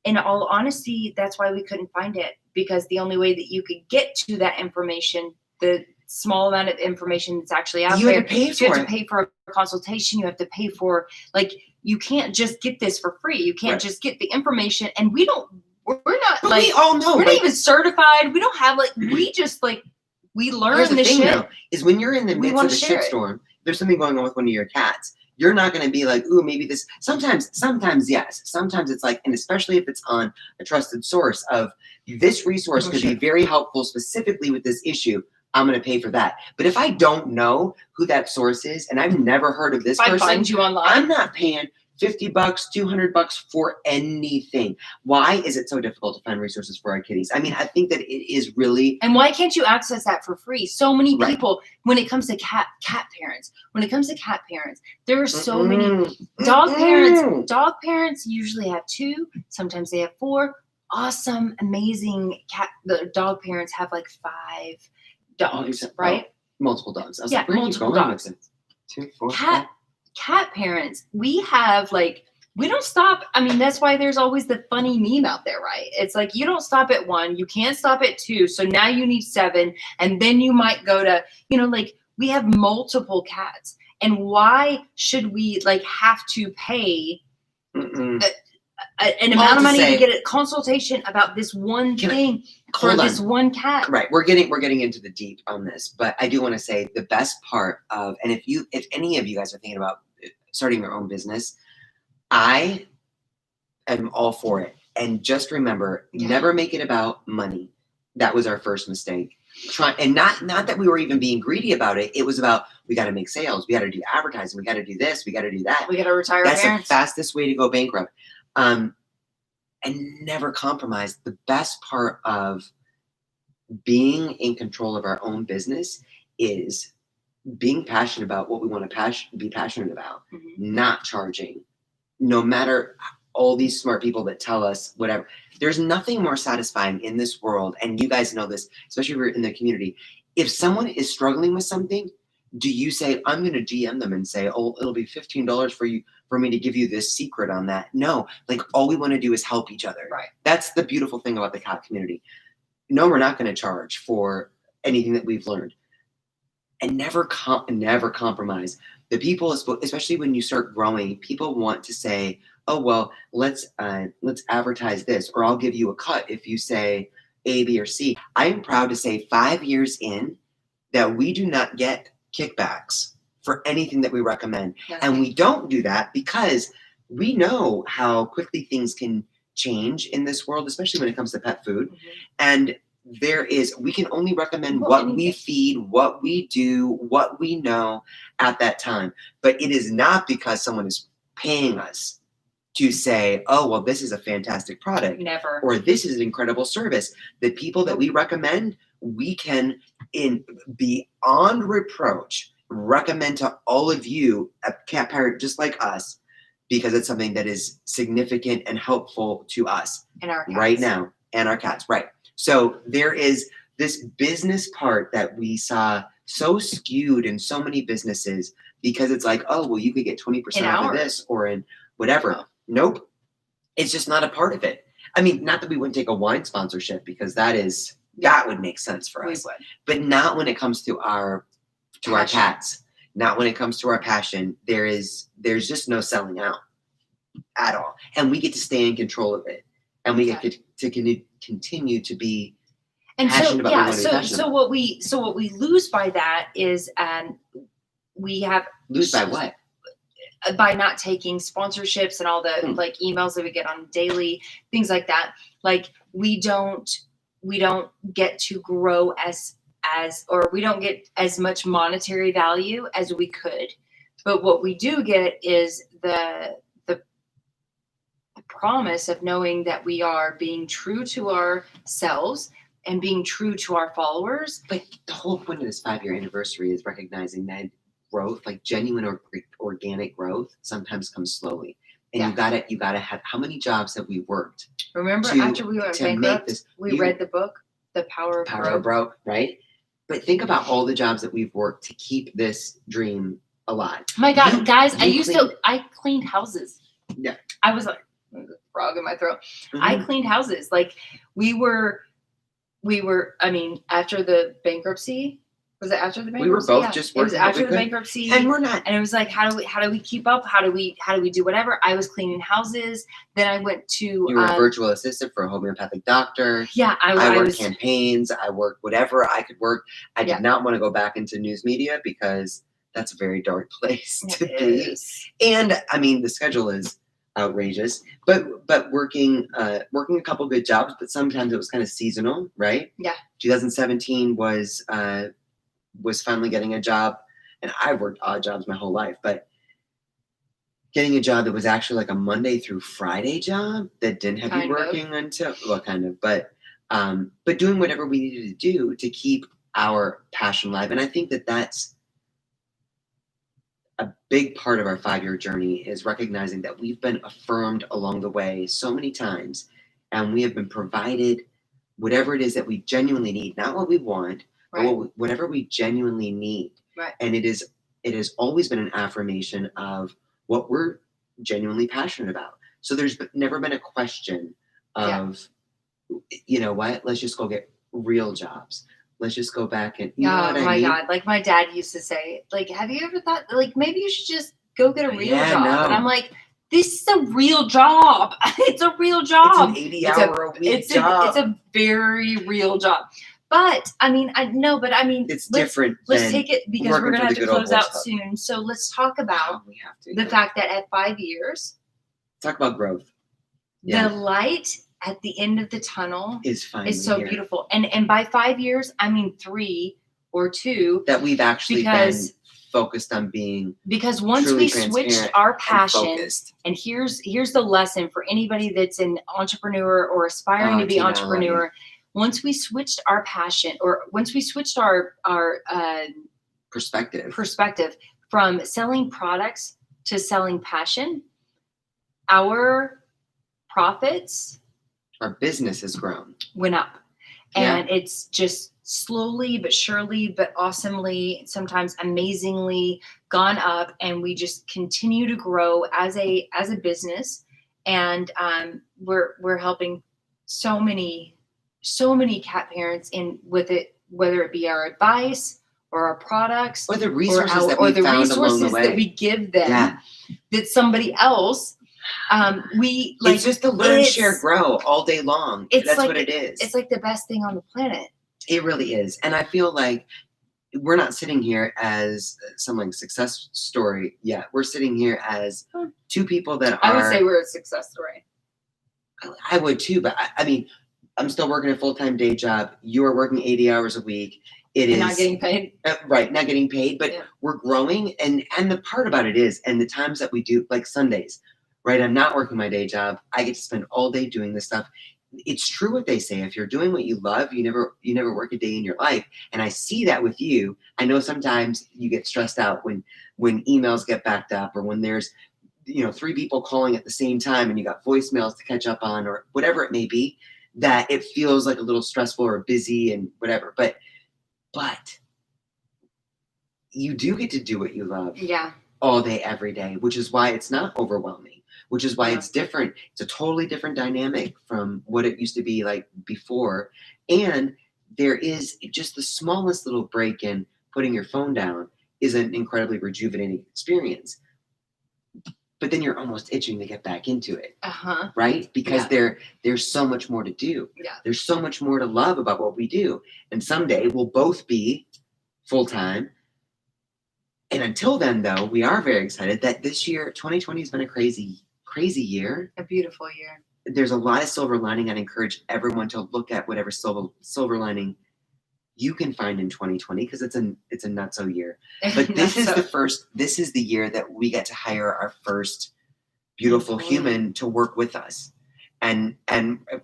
S1: in all honesty, that's why we couldn't find it, because the only way that you could get to that information, the small amount of information that's actually out there,
S2: you have to
S1: pay for a consultation. You have to pay for, like, you can't just get this for free. You can't just get the information. And we're not
S2: but
S1: like,
S2: we all know,
S1: we're not even certified. We don't have like, we just like, we learn this shit.
S2: Though, is when you're in the midst of a shitstorm, there's something going on with one of your cats. You're not going to be like, ooh, maybe this. Sometimes yes. Sometimes it's like, and especially if it's on a trusted source of this resource could be very helpful specifically with this issue. I'm going to pay for that. But if I don't know who that source is and I've never heard of this person,
S1: I find you online,
S2: I'm not paying $50, $200 for anything. Why is it so difficult to find resources for our kitties? I mean, I think that it is really.
S1: And why can't you access that for free? So many people, when it comes to cat parents, there are so many dog parents. Dog parents usually have 2, sometimes they have 4. Awesome, amazing cat. The dog parents have like 5 dogs, right?
S2: Multiple dogs.
S1: Multiple dogs.
S2: 2, 4,
S1: Cat. cat parents, we have like, we don't stop. I mean, that's why there's always the funny meme out there, right? It's like, you don't stop at 1, you can't stop at 2. So now you need 7. And then you might go to, like we have multiple cats. And why should we like have to pay an amount of money to get a consultation about this one thing for this one cat?
S2: Right. We're getting into the deep on this, but I do want to say the best part of, and if any of you guys are thinking about starting your own business, I am all for it. And just remember, never make it about money. That was our first mistake. And not that we were even being greedy about it. It was about, we got to make sales. We got to do advertising. We got to do this. We got to do that.
S1: We got to retire
S2: That's
S1: parents.
S2: the fastest way to go bankrupt. And never compromise. The best part of being in control of our own business is being passionate about what we want to be passionate about, not charging. No matter all these smart people that tell us whatever, there's nothing more satisfying in this world. And you guys know this, especially if you're in the community. If someone is struggling with something, do you say, I'm going to DM them and say, oh, it'll be $15 for me to give you this secret on that? No, like all we want to do is help each other.
S1: Right.
S2: That's the beautiful thing about the cat community. No, we're not going to charge for anything that we've learned. And never compromise. The people, especially when you start growing, people want to say, oh, well, let's advertise this, or I'll give you a cut if you say A, B, or C. I am proud to say 5 years in that we do not get kickbacks for anything that we recommend.
S1: Yes.
S2: And we don't do that because we know how quickly things can change in this world, especially when it comes to pet food. And we can only recommend what we feed, what we do, what we know at that time. But it is not because someone is paying us to say, oh, well, this is a fantastic product.
S1: Never.
S2: Or this is an incredible service. The people that we recommend, we can, beyond reproach, recommend to all of you, a cat parent just like us, because it's something that is significant and helpful to us
S1: and our cats.
S2: Right now, and our cats, right. So there is this business part that we saw so skewed in so many businesses because it's like, oh, well, you could get 20% off of this or in whatever. Oh. Nope. It's just not a part of it. I mean, not that we wouldn't take a wine sponsorship because that would make sense for us. But not when it comes to our cats. Not when it comes to our passion. There's just no selling out at all. And we get to stay in control of it. And we get to continue to be passionate about what we want to be passionate about.
S1: So what we lose by that is we have
S2: lose by what?
S1: By not taking sponsorships and all the like emails that we get on daily, things like that. Like we don't get to grow or we don't get as much monetary value as we could. But what we do get is the promise of knowing that we are being true to ourselves and being true to our followers.
S2: But the whole point of this 5-year anniversary is recognizing that growth, like genuine or organic growth, sometimes comes slowly. And you gotta have, how many jobs have we worked?
S1: Remember after we went bankrupt, we read the book, The Power of
S2: Broke, right? But think about all the jobs that we've worked to keep this dream alive.
S1: My God, guys, I cleaned houses.
S2: Yeah.
S1: I was like, frog in my throat. I cleaned houses. Like we were, I mean, after the bankruptcy, was it after the bankruptcy?
S2: We were both just working.
S1: It was after the bankruptcy.
S2: And we're not.
S1: And it was like, how do we keep up? How do we do whatever? I was cleaning houses. Then I went to.
S2: You were a virtual assistant for a homeopathic doctor.
S1: Yeah.
S2: I worked campaigns. I worked whatever I could work. I did not want to go back into news media because that's a very dark place to be. And I mean, the schedule is outrageous, but working a couple good jobs, but sometimes it was kind of seasonal, right?
S1: Yeah.
S2: 2017 was finally getting a job, and I worked odd jobs my whole life, but getting a job that was actually like a Monday through Friday job that didn't have you working until, well, kind of, but doing whatever we needed to do to keep our passion alive. And I think that that's a big part of our 5-year journey, is recognizing that we've been affirmed along the way so many times, and we have been provided whatever it is that we genuinely need, not what we want, but whatever we genuinely need.
S1: Right.
S2: And it is it has always been an affirmation of what we're genuinely passionate about. So there's never been a question of, you know what, let's just go get real jobs. Let's just go back and, you know what I
S1: my
S2: mean?
S1: God. Like my dad used to say, like, have you ever thought, like, maybe you should just go get a real
S2: Yeah,
S1: job?
S2: no.
S1: And I'm like, this is a real job. It's a real job.
S2: It's an 80-hour-a-week job.
S1: It's a very real job. But I mean, I know, but I mean,
S2: it's different.
S1: Let's take it because we're
S2: working
S1: going to
S2: for
S1: have
S2: the
S1: to
S2: good
S1: close
S2: old
S1: out
S2: boys
S1: soon. So let's talk about
S2: we have to,
S1: the fact that at 5 years,
S2: talk about growth.
S1: the light at the end of the tunnel
S2: is finally
S1: so
S2: here.
S1: beautiful. And by 5 years, I mean 3 or 2.
S2: That we've actually been focused on being,
S1: because once we switched our passion, and here's the lesson for anybody that's an entrepreneur or aspiring to be
S2: Tina,
S1: entrepreneur. Once we switched our passion, or once we switched our
S2: perspective
S1: from selling products to selling passion, our profits,
S2: our business has grown,
S1: went up. And it's just slowly but surely but awesomely, sometimes amazingly gone up, and we just continue to grow as a business. And we're helping so many cat parents in with it, whether it be our advice or our products
S2: or the resources that
S1: we give them, that somebody else
S2: it's just to learn, share, grow all day long. That's like, what it is.
S1: It's like the best thing on the planet.
S2: It really is. And I feel like we're not sitting here as some like success story yet. We're sitting here as two people that
S1: I would say we're a success story.
S2: I would too, but I mean, I'm still working a full-time day job. You are working 80 hours a week. It is
S1: not getting paid.
S2: Right, not getting paid, but we're growing. And the part about it is, and the times that we do, like Sundays, right? I'm not working my day job. I get to spend all day doing this stuff. It's true what they say. If you're doing what you love, you never work a day in your life. And I see that with you. I know sometimes you get stressed out when emails get backed up, or when there's 3 people calling at the same time and you got voicemails to catch up on, or whatever it may be, that it feels like a little stressful or busy and whatever. But you do get to do what you love. All day, every day, which is why it's not overwhelming, which is why it's different. It's a totally different dynamic from what it used to be like before. And there is just the smallest little break in putting your phone down is an incredibly rejuvenating experience. But then you're almost itching to get back into it, right? Because there's so much more to do. There's so much more to love about what we do. And someday we'll both be full-time. And until then, though, we are very excited that this year, 2020, has been a crazy, crazy year.
S1: A beautiful year. There's
S2: a lot of silver lining. I'd encourage everyone to look at whatever silver lining you can find in 2020, because it's a nutso year. But this is the year that we get to hire our first beautiful human to work with us. And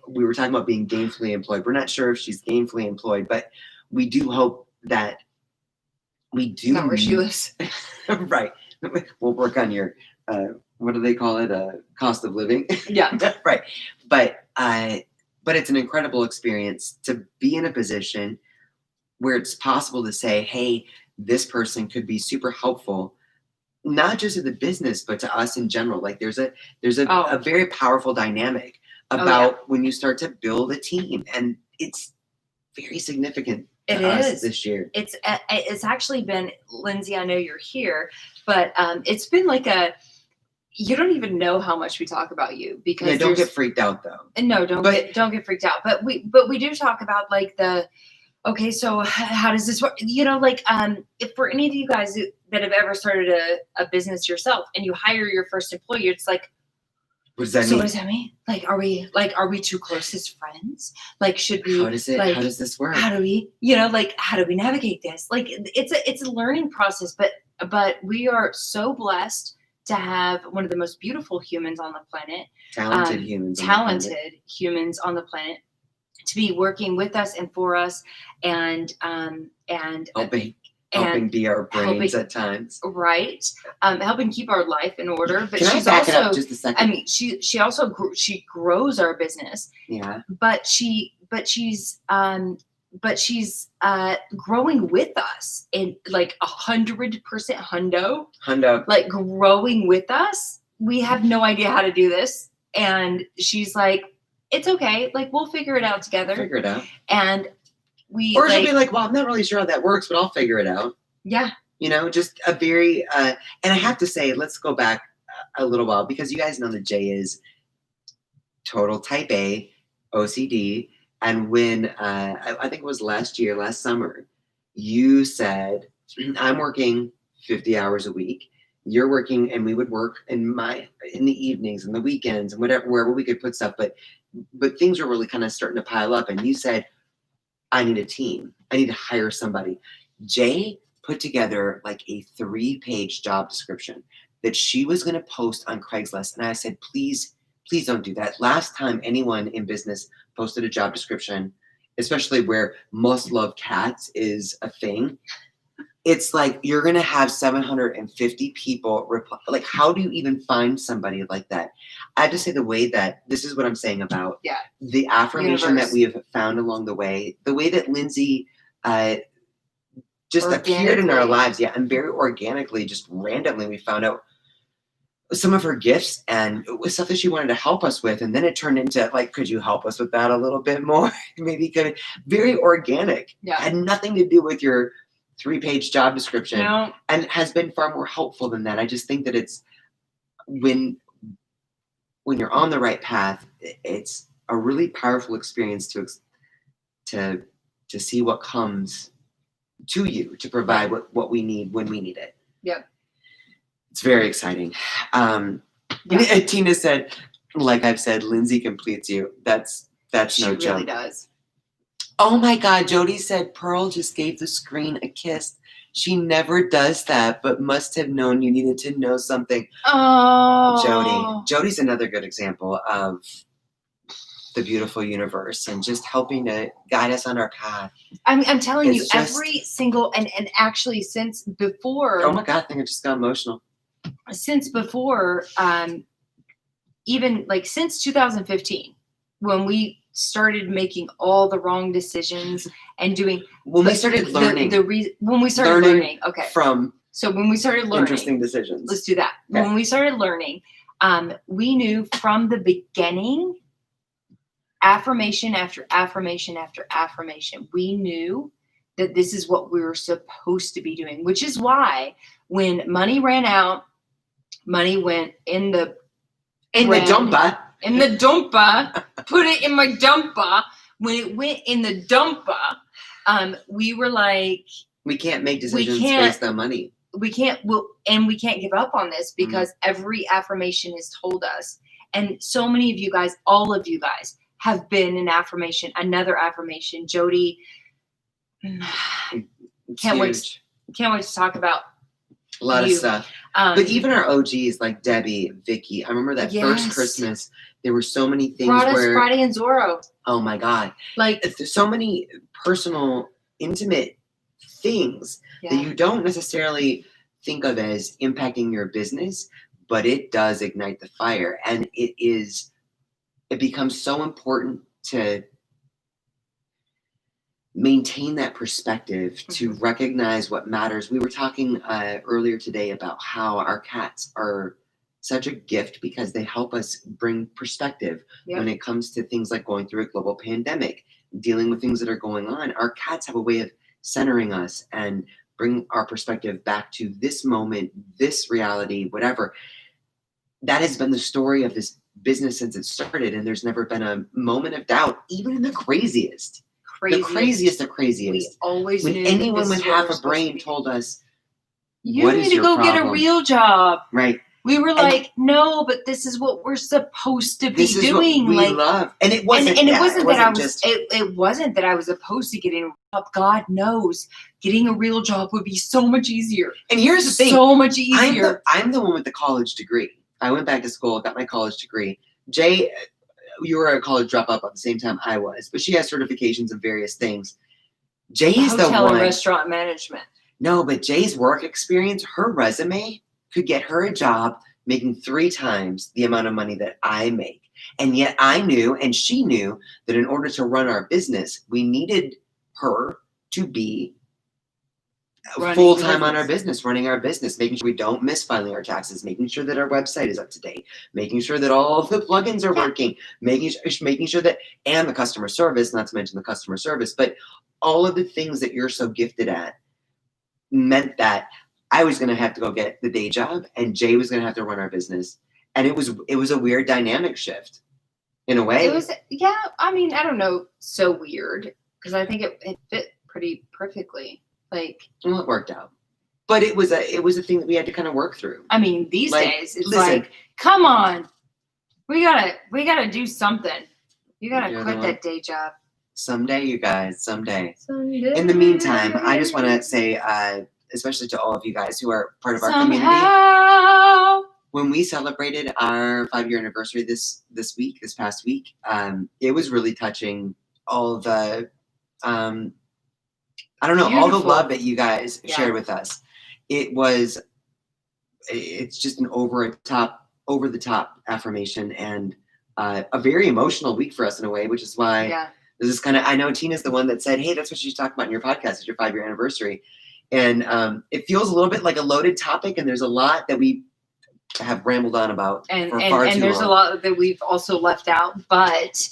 S2: we were talking about being gainfully employed. We're not sure if she's gainfully employed, but we do hope that we do.
S1: Not where she lives.
S2: Right. We'll work on your, what do they call it? Cost of living. Right. But it's an incredible experience to be in a position where it's possible to say, hey, this person could be super helpful, not just to the business, but to us in general. Like there's a very powerful dynamic about when you start to build a team, and it's very significant. It is this year.
S1: It's actually been, Lindsay, I know you're here, but it's been like you don't even know how much we talk about you, because
S2: don't get freaked out though.
S1: No, don't get freaked out. But we do talk about like okay, so how does this work? If for any of you guys that have ever started a business yourself and you hire your first employee, it's like,
S2: what does that mean?
S1: What does that mean? Are we too close as friends? Should we?
S2: How does this work?
S1: How do we? How do we navigate this? It's a learning process, but we are so blessed to have one of the most beautiful humans on the planet,
S2: talented
S1: humans on the planet, to be working with us and for us, and
S2: helping be our brains at times,
S1: right? Helping keep our life in order. But
S2: she's also just a second.
S1: I mean, she also she grows our business.
S2: Yeah.
S1: But she's but she's growing with us in like 100%
S2: Hundo.
S1: like growing with us. We have no idea how to do this. And she's like, it's okay. Like, we'll figure it out together.
S2: Figure it out.
S1: And
S2: or she'll be like, well, I'm not really sure how that works, but I'll figure it out.
S1: Yeah.
S2: You know, just a very, and I have to say, let's go back a little while, because you guys know that Jae is total type A, OCD. And when, I think it was last summer, you said, I'm working 50 hours a week. You're working, and we would work in the evenings and the weekends and wherever we could put stuff. But things were really kind of starting to pile up. And you said, I need a team. I need to hire somebody. Jae put together like a 3-page job description that she was going to post on Craigslist. And I said, please don't do that. Last time anyone in business posted a job description, especially where must love cats is a thing, it's like you're going to have 750 people reply. Like, how do you even find somebody like that? I have to say, the way that, this is what I'm saying about the affirmation that we have found along the way that Lindsay just appeared in our lives. Yeah, and very organically, just randomly, we found out some of her gifts, and it was stuff that she wanted to help us with. And then it turned into like, could you help us with that a little bit more? Maybe very organic. Yeah. Had nothing to do with your 3-page job description. No. And has been far more helpful than that. I just think that it's when you're on the right path, it's a really powerful experience to see what comes to you to provide what we need when we need it.
S1: Yep.
S2: It's very exciting. Tina said, like I've said, Lindsay completes you. That's no joke. She really
S1: does.
S2: Oh my God, Jody said Pearl just gave the screen a kiss. She never does that, but must have known you needed to know something.
S1: Oh,
S2: Jody's another good example of the beautiful universe and just helping to guide us on our path.
S1: I'm telling you, every single, and actually since before.
S2: Oh my God, I think I just got emotional.
S1: Since before, even like since 2015, when we started making all the wrong decisions and doing
S2: when we started learning.
S1: When we started learning, okay.
S2: So
S1: when we started learning,
S2: interesting decisions.
S1: Let's do that. Okay. When we started learning, we knew from the beginning, affirmation after affirmation after affirmation, we knew that this is what we were supposed to be doing, which is why when money ran out, money went in the
S2: dumper.
S1: In the dumper, put it in my dumper. When it went in the dumper, we were like,
S2: we can't make decisions based on money.
S1: We can't, and we can't give up on this because every affirmation has told us. And so many of you guys, all of you guys, have been an affirmation, another affirmation. Jody, can't wait to talk about
S2: a lot of stuff. But even our OGs like Debbie, Vicky, I remember that first Christmas, there were so many things
S1: brought us Friday and Zorro.
S2: Oh my God. Like there's so many personal, intimate things that you don't necessarily think of as impacting your business, but it does ignite the fire. And it becomes so important to maintain that perspective, to recognize what matters. We were talking earlier today about how our cats are such a gift because they help us bring perspective when it comes to things like going through a global pandemic, dealing with things that are going on. Our cats have a way of centering us and bring our perspective back to this moment, this reality, whatever. That has been the story of this business since it started, and there's never been a moment of doubt, even in the craziest. The craziest of craziest. We
S1: always
S2: when
S1: knew
S2: anyone with half a brain told us,
S1: you need to go get a real job.
S2: Right.
S1: We were like, no, but this is what we're supposed to be doing.
S2: What we love. And it wasn't
S1: it wasn't that I was opposed to getting a job. God knows getting a real job would be so much easier.
S2: And here's the thing.
S1: So much easier.
S2: I'm the one with the college degree. I went back to school, got my college degree. Jae, you were a college dropout at the same time I was, but she has certifications in various things. Jae's the one.
S1: Hotel and restaurant management.
S2: No, but Jae's work experience, her resume could get her a job making 3 times the amount of money that I make. And yet I knew, and she knew, that in order to run our business, we needed her to be
S1: Running
S2: full time on
S1: business.
S2: our business, running our business, making sure we don't miss filing our taxes, making sure that our website is up to date, making sure that all the plugins are working, making sure that, and the customer service, not to mention the customer service, but all of the things that you're so gifted at meant that I was going to have to go get the day job and Jay was going to have to run our business. And it was a weird dynamic shift in a way.
S1: It was, yeah, I mean, I don't know, so weird, because I think it fit pretty perfectly. Like,
S2: well, it worked out, but it was a thing that we had to kind of work through.
S1: I mean, these days it's
S2: listen,
S1: like, come on, we gotta do something. You gotta
S2: You're
S1: quit that day job
S2: someday, you guys. Someday.
S1: someday.
S2: In the meantime, I just want to say, especially to all of you guys who are part of our community, when we celebrated our 5-year anniversary this past week, it was really touching. All the I don't know, all the love that you guys shared with us. It's just an over the top affirmation and a very emotional week for us in a way, which is why this is kind of, I know Tina's the one that said, hey, that's what you should talk about in your podcast. It's your 5-year anniversary. And it feels a little bit like a loaded topic, and there's a lot that we have rambled on about for far too long. And
S1: there's a lot that we've also left out, but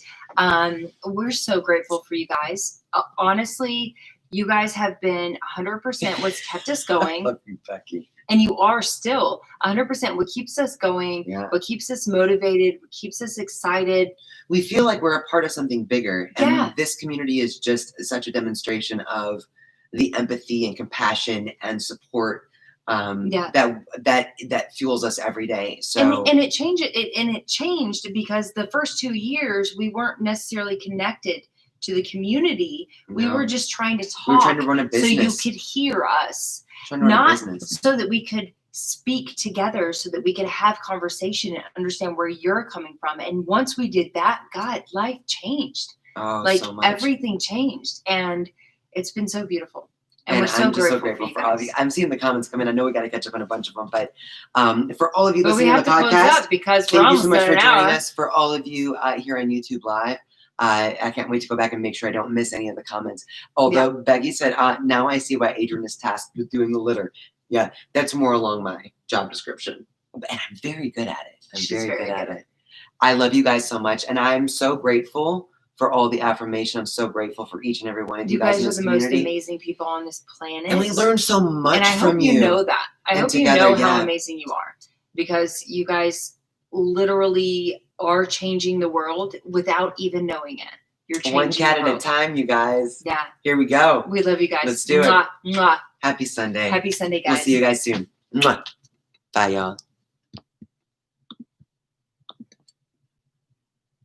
S1: we're so grateful for you guys. Honestly, you guys have been 100% what's kept us going.
S2: I love you, Becky.
S1: And you are still 100% what keeps us going, what keeps us motivated, what keeps us excited.
S2: We feel like we're a part of something bigger. And this community is just such a demonstration of the empathy and compassion and support that fuels us every day. So
S1: and it changed because the first 2 years we weren't necessarily connected to the community. We were just trying to talk.
S2: We were trying to run a business.
S1: So you could hear us. Not so that we could speak together, so that we could have conversation and understand where you're coming from. And once we did that, God, life changed.
S2: So much.
S1: Everything changed. And it's been so beautiful. And we're
S2: I'm just so grateful for all of you. I'm seeing the comments come in. I know we got to catch up on a bunch of them, but for all of you listening to the podcast,
S1: because
S2: thank you so much for joining us. For all of you here on YouTube Live, I can't wait to go back and make sure I don't miss any of the comments. Although Becky said, now I see why Adrienne is tasked with doing the litter. Yeah, that's more along my job description. And I'm very good at it. I'm very good at it. I love you guys so much. And I'm so grateful for all the affirmation. I'm so grateful for each and every one of you guys in this community.
S1: You guys are the most amazing people on this planet.
S2: And we learned so much
S1: from you. And I hope you know that. I hope you know how amazing you are. Because you guys literally are changing the world without even knowing it. You're changing
S2: one cat at a time, you guys.
S1: Yeah.
S2: Here we go.
S1: We love you guys.
S2: Let's do it.
S1: Mwah, mwah.
S2: Happy Sunday.
S1: Happy Sunday, guys.
S2: We'll see you guys soon. Mwah. Bye, y'all.